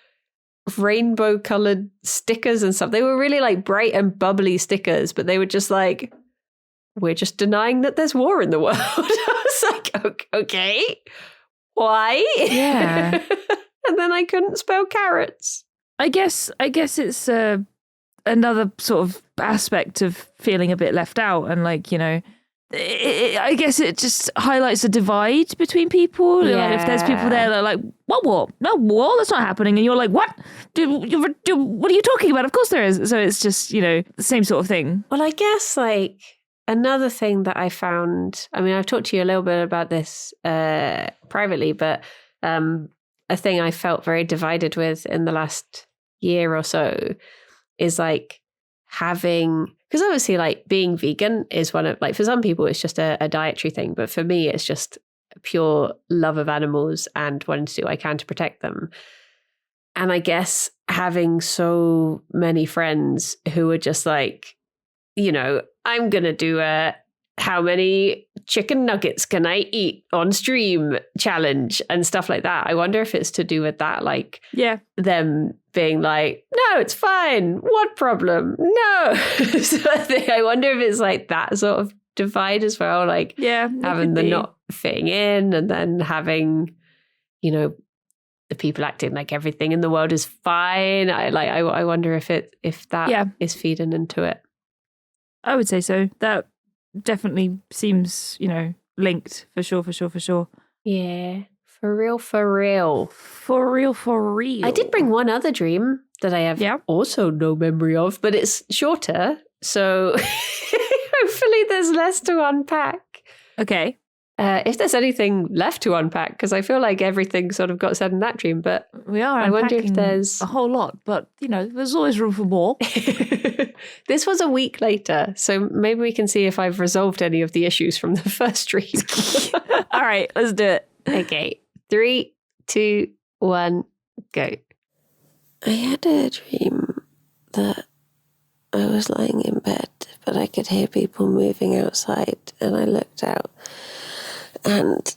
rainbow colored stickers and stuff. They were really like bright and bubbly stickers, but they were just like, we're just denying that there's war in the world. I was like, okay, why? Yeah. And then I couldn't spell carrots. I guess it's another sort of aspect of feeling a bit left out and like, I guess it just highlights the divide between people. Yeah. Like if there's people there that are like, what war? No war, that's not happening. And you're like, what? What are you talking about? Of course there is. So it's just, the same sort of thing. Well, I guess like another thing that I found, I mean, I've talked to you a little bit about this privately, but a thing I felt very divided with in the last year or so is like because obviously like being vegan is one of like, for some people it's just a dietary thing, but for me it's just pure love of animals and wanting to do what I can to protect them. And I guess having so many friends who are just like, I'm going to do a how many chicken nuggets can I eat on stream challenge and stuff like that. I wonder if it's to do with that, like them being like, no, it's fine. What problem? No. So I wonder if it's like that sort of divide as well, like having the not fitting in and then having, the people acting like everything in the world is fine. I wonder if that is feeding into it. I would say so. That definitely seems, linked for sure. Yeah, for real. I did bring one other dream that I have also no memory of, but it's shorter, so hopefully there's less to unpack. Okay. If there's anything left to unpack, because I feel like everything sort of got said in that dream, but I wonder if there's a whole lot, but there's always room for more. This was a week later, so maybe we can see if I've resolved any of the issues from the first dream. All right, let's do it. Okay, 3, 2, 1, go. I had a dream that I was lying in bed, but I could hear people moving outside, and I looked out, and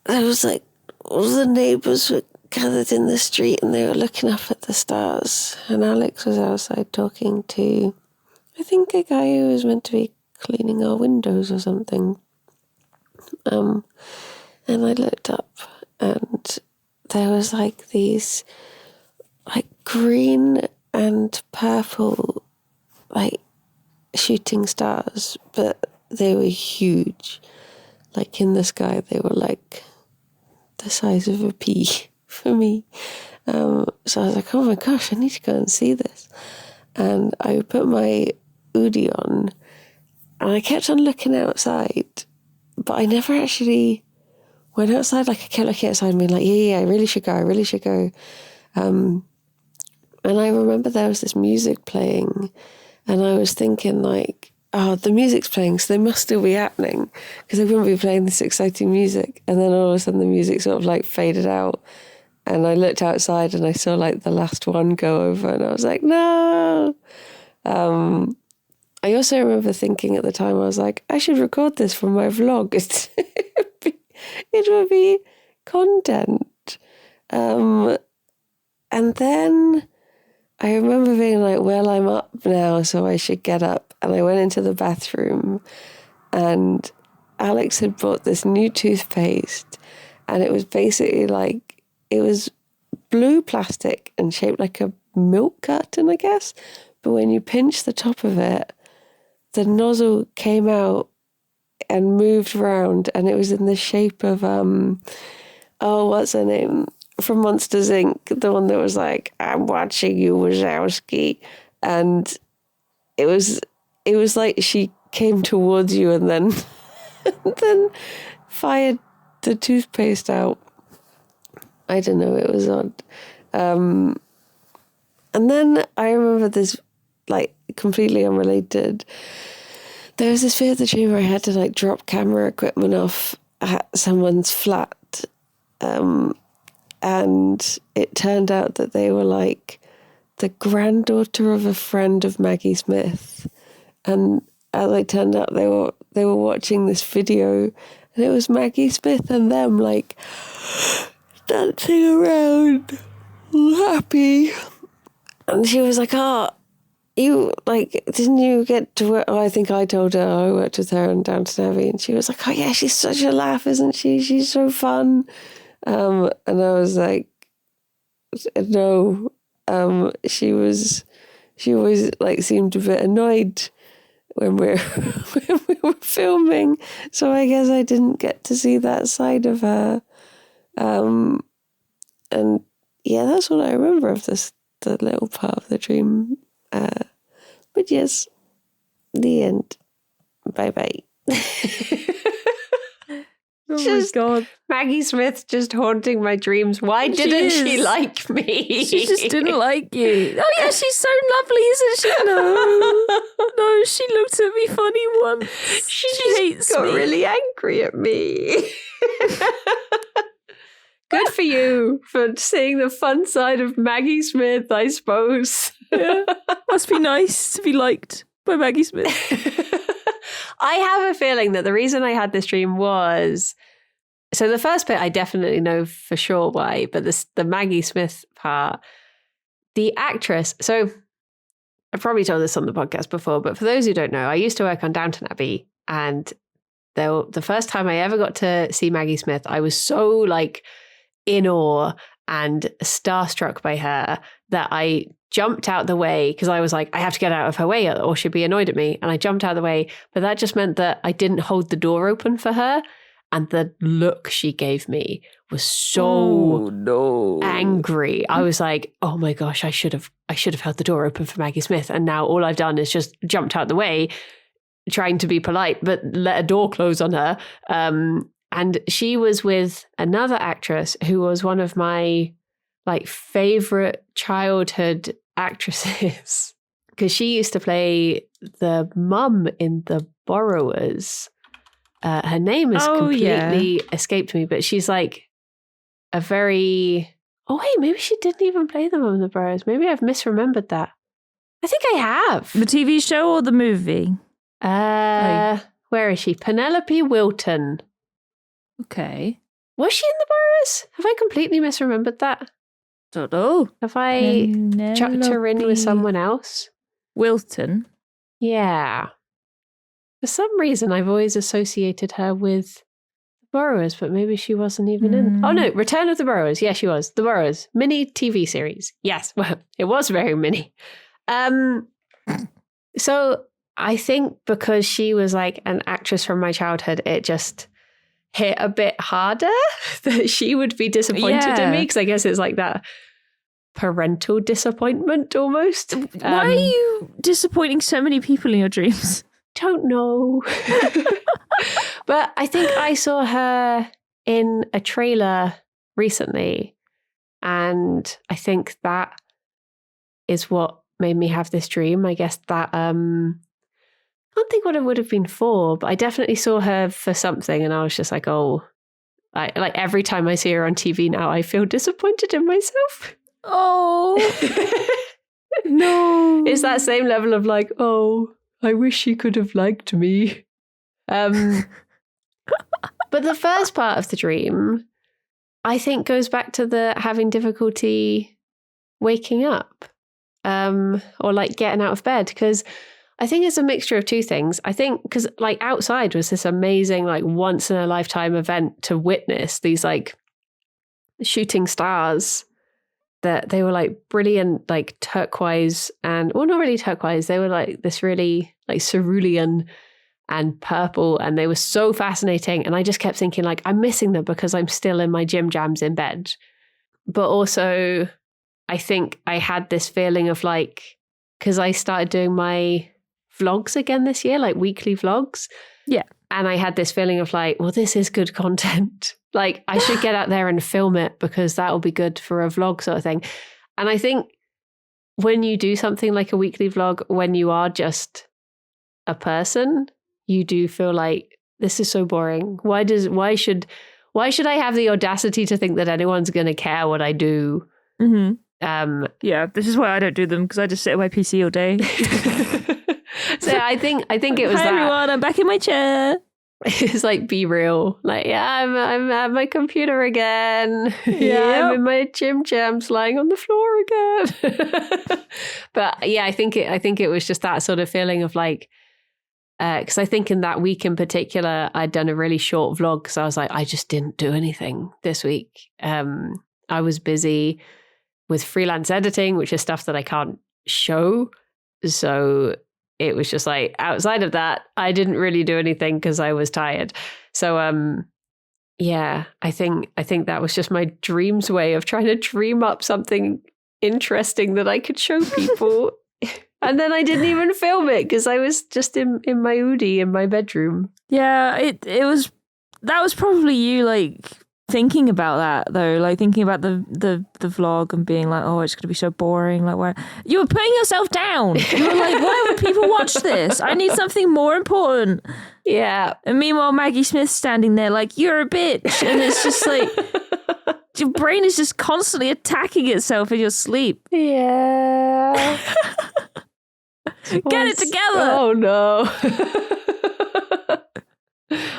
there was like all the neighbours were gathered in the street and they were looking up at the stars, and Alex was outside talking to, I think, a guy who was meant to be cleaning our windows or something. And I looked up and there was like these like green and purple like shooting stars, but they were huge. Like in the sky, they were like the size of a pea for me. So I was like, oh my gosh, I need to go and see this. And I put my Udi on and I kept on looking outside, but I never actually went outside. Like I kept looking outside and being like, yeah, I really should go. And I remember there was this music playing and I was thinking like, oh, the music's playing, so they must still be happening because they wouldn't be playing this exciting music. And then all of a sudden the music sort of like faded out and I looked outside and I saw like the last one go over and I was like, no. I also remember thinking at the time, I was like, I should record this for my vlog. It would be content. And then I remember being like, well, I'm up now, so I should get up. And I went into the bathroom and Alex had bought this new toothpaste and it was basically like, it was blue plastic and shaped like a milk carton, I guess. But when you pinch the top of it, the nozzle came out and moved around and it was in the shape of, what's her name? From Monsters, Inc., the one that was like, I'm watching you, Wazowski. And it was like she came towards you and then then fired the toothpaste out. I don't know, it was odd. And then I remember this, like, completely unrelated. There was this fear the dream where I had to, like, drop camera equipment off at someone's flat. And it turned out that they were like the granddaughter of a friend of Maggie Smith. And as it turned out, they were watching this video and it was Maggie Smith and them like dancing around happy. And she was like, oh, you like, didn't you get to work? Oh, I think I told her I worked with her on Downton Abbey. And she was like, oh yeah, she's such a laugh, isn't she? She's so fun. And I was like, no, she always like seemed a bit annoyed when we were filming. So I guess I didn't get to see that side of her. And yeah, that's what I remember of the little part of the dream. But yes, the end. Bye-bye. Oh my God. Maggie Smith just haunting my dreams. Why didn't she like me? She just didn't like you. Oh yeah, she's so lovely, isn't she? No, she looked at me funny once. She hates got me. really angry at me. Good for you for seeing the fun side of Maggie Smith, I suppose. Yeah. Must be nice to be liked by Maggie Smith. I have a feeling that the reason I had this dream was, so the first bit I definitely know for sure why, but the Maggie Smith part, the actress, so I've probably told this on the podcast before, but for those who don't know, I used to work on Downton Abbey, and the first time I ever got to see Maggie Smith, I was so like in awe and starstruck by her that I jumped out the way because I was like, I have to get out of her way or she'd be annoyed at me. And I jumped out of the way, but that just meant that I didn't hold the door open for her. And the look she gave me was so angry. I was like, oh my gosh, I should have held the door open for Maggie Smith. And now all I've done is just jumped out the way, trying to be polite, but let a door close on her. And she was with another actress who was one of my like favorite childhood actresses because she used to play the mum in The Borrowers. Her name has completely escaped me, but she's like a very... Oh, wait, maybe she didn't even play the mum in The Borrowers. Maybe I've misremembered that. I think I have. The TV show or the movie? Where is she? Penelope Wilton. Okay. Was she in The Borrowers? Have I completely misremembered that? Don't know. Have I chucked her in with someone else? Wilton? Yeah. For some reason, I've always associated her with The Borrowers, but maybe she wasn't even in. Oh no, Return of the Borrowers. Yeah, she was. The Borrowers. Mini TV series. Yes, well, it was very mini. So I think because she was like an actress from my childhood, it just hit a bit harder that she would be disappointed in me, because I guess it's like that parental disappointment almost. Why are you disappointing so many people in your dreams? Don't know. But I think I saw her in a trailer recently, and I think that is what made me have this dream. I guess that I can't think what it would have been for, but I definitely saw her for something, and I was just like, oh, like every time I see her on TV now, I feel disappointed in myself. Oh no. It's that same level of like, oh, I wish she could have liked me. But the first part of the dream, I think, goes back to the having difficulty waking up, or like getting out of bed, because I think it's a mixture of two things. I think because like outside was this amazing, like once in a lifetime event to witness these like shooting stars, that they were like brilliant, like turquoise and, well, not really turquoise. They were like this really like cerulean and purple, and they were so fascinating. And I just kept thinking like, I'm missing them because I'm still in my gym jams in bed. But also I think I had this feeling of like, because I started doing my vlogs again this year, like weekly vlogs. Yeah. And I had this feeling of like, well, this is good content. Like I should get out there and film it because that will be good for a vlog sort of thing. And I think when you do something like a weekly vlog, when you are just a person, you do feel like this is so boring. Why should I have the audacity to think that anyone's going to care what I do? Mm-hmm. Yeah, this is why I don't do them, because I just sit at my PC all day. So I think it was Hi, everyone, I'm back in my chair. It's like, be real. Like, yeah, I'm at my computer again. Yeah, I'm in my gym jams lying on the floor again. But yeah, I think it was just that sort of feeling of like, because I think in that week in particular, I'd done a really short vlog because I was like, I just didn't do anything this week. I was busy with freelance editing, which is stuff that I can't show. So it was just like, outside of that, I didn't really do anything because I was tired. So yeah, I think that was just my dream's way of trying to dream up something interesting that I could show people. And then I didn't even film it because I was just in my Oodie in my bedroom. Yeah, that was probably you like thinking about that though, like thinking about the vlog and being like, oh, it's going to be so boring. Like, why you were putting yourself down? You were like, why would people watch this? I need something more important. Yeah. And meanwhile, Maggie Smith's standing there like, you're a bitch, and it's just like your brain is just constantly attacking itself in your sleep. Yeah. Get it together. Oh no.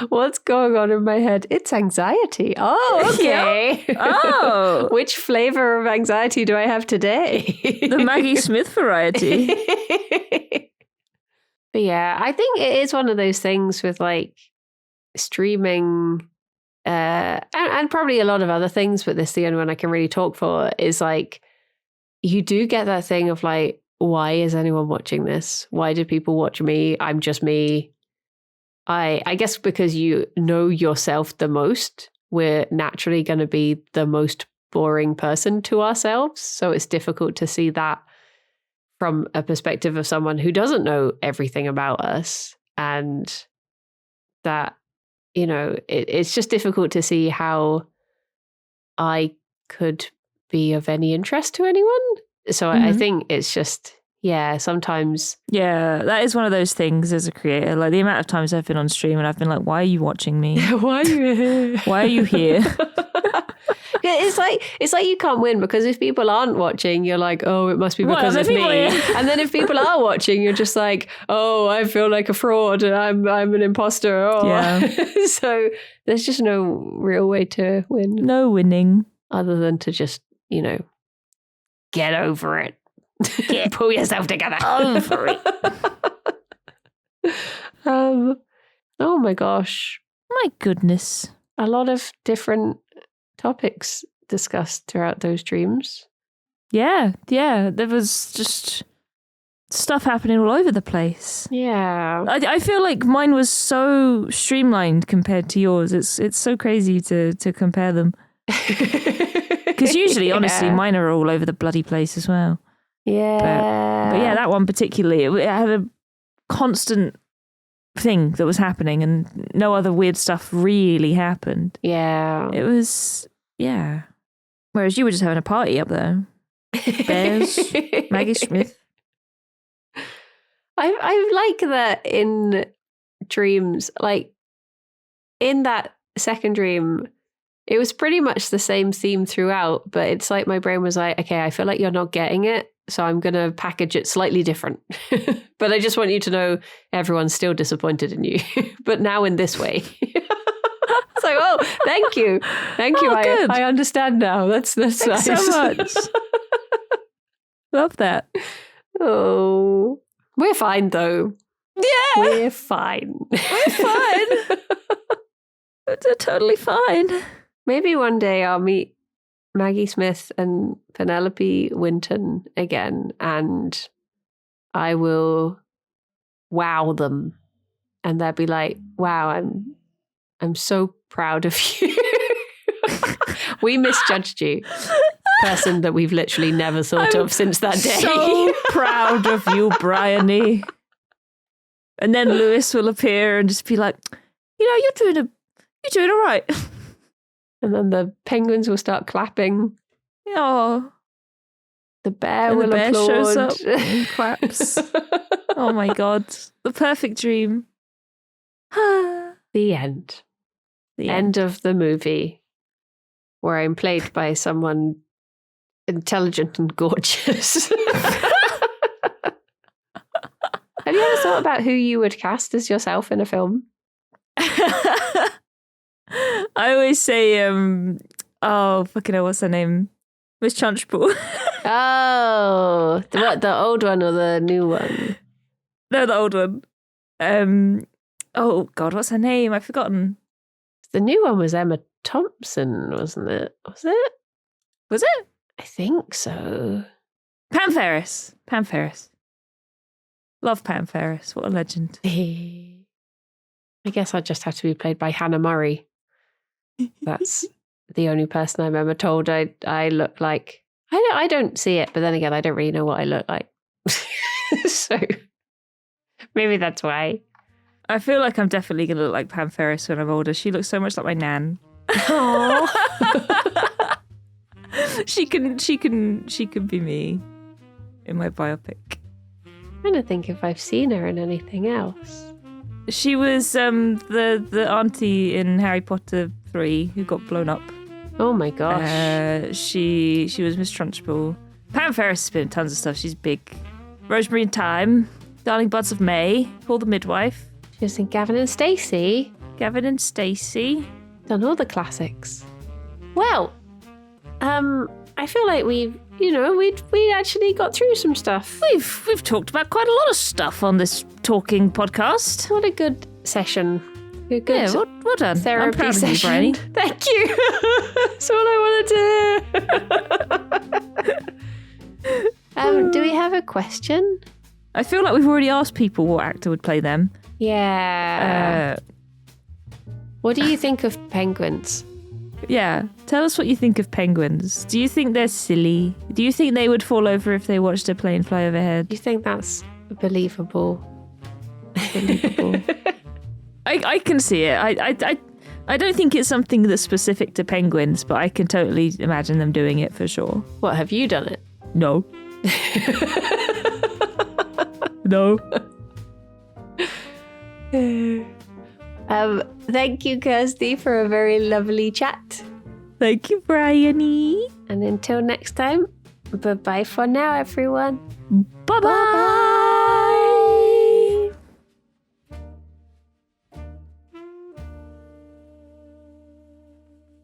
What's going on in my head? It's anxiety. Oh, okay. Yep. Oh. Which flavor of anxiety do I have today? The Maggie Smith variety. But yeah, I think it is one of those things with like streaming and probably a lot of other things, but this is the only one I can really talk for, is like you do get that thing of like, why is anyone watching this? Why do people watch me? I'm just me. I guess because you know yourself the most, we're naturally going to be the most boring person to ourselves. So it's difficult to see that from a perspective of someone who doesn't know everything about us. And that, you know, it's just difficult to see how I could be of any interest to anyone. So I think it's just, yeah, sometimes. Yeah, that is one of those things as a creator. Like the amount of times I've been on stream and I've been like, why are you watching me? Why are you here? Why are you here? It's like you can't win, because if people aren't watching, you're like, oh, it must be because of me. And then if people are watching, you're just like, oh, I feel like a fraud and I'm an imposter. Oh. Yeah. So there's just no real way to win. No winning. Other than to just, you know, get over it. Pull yourself together. Over it. Oh my gosh. My goodness. a lot of different topics discussed throughout those dreams. Yeah. There was just stuff happening all over the place. Yeah. I feel like mine was so streamlined compared to yours. It's so crazy to compare them. Because usually, honestly, mine are all over the bloody place as well. Yeah. But yeah, that one particularly, it had a constant thing that was happening and no other weird stuff really happened. Yeah. It was, yeah. Whereas you were just having a party up there. Bears, Maggie Smith. I like that in dreams, like in that second dream, it was pretty much the same theme throughout, but it's like my brain was like, okay, I feel like you're not getting it, so I'm going to package it slightly different. But I just want you to know everyone's still disappointed in you, but now in this way. It's like, oh, thank you. Thank you. I understand now. That's Thanks nice. so much. Love that. Oh, we're fine though. Yeah. We're fine. We're fine. We're totally fine. Maybe one day I'll meet Maggie Smith and Penelope Winton again, and I will wow them, and they'll be like, "Wow, I'm so proud of you. We misjudged you, person that we've literally never thought of since that day. So proud of you, Briony." And then Lewis will appear and just be like, you're doing all right. And then the penguins will start clapping. Oh, The bear and will the bear applaud. shows up and claps. Oh my God. The perfect dream. The end. The End of the movie, where I'm played by someone intelligent and gorgeous. Have you ever thought about who you would cast as yourself in a film? I always say, fucking hell, what's her name? Miss Trunchbull. Oh, the old one or the new one? No, the old one. Oh God, what's her name? I've forgotten. The new one was Emma Thompson, wasn't it? Was it? Was it? I think so. Pam Ferris. Pam Ferris. Love Pam Ferris. What a legend. I guess I'd just have to be played by Hannah Murray. That's the only person I'm ever told I look like. I don't see it, but then again, I don't really know what I look like. So maybe that's why. I feel like I'm definitely going to look like Pam Ferris when I'm older. She looks so much like my nan. Aww. She can be me in my biopic. I'm trying to think if I've seen her in anything else. She was the auntie in Harry Potter 3 who got blown up. Oh my gosh. She was Miss Trunchbull. Pam Ferris has been in tons of stuff. She's big. Rosemary in Time, Darling Buds of May, Paul the Midwife. She was in Gavin and Stacey. Gavin and Stacey. Done all the classics. Well, I feel like we actually got through some stuff. We've talked about quite a lot of stuff on this talking podcast. What a good session. A good Yeah, well done. therapy I'm proud of you, session. Briony. Thank you. That's all I wanted to. Do we have a question? I feel like we've already asked people what actor would play them. Yeah. What do you think of penguins? Yeah, tell us what you think of penguins. Do you think they're silly? Do you think they would fall over if they watched a plane fly overhead? Do you think that's believable? Believable. I can see it. I don't think it's something that's specific to penguins, but I can totally imagine them doing it for sure. What, have you done it? No. No. Thank you, Kirsty, for a very lovely chat. Thank you, Briony. And until next time, bye-bye for now, everyone. Bye-bye.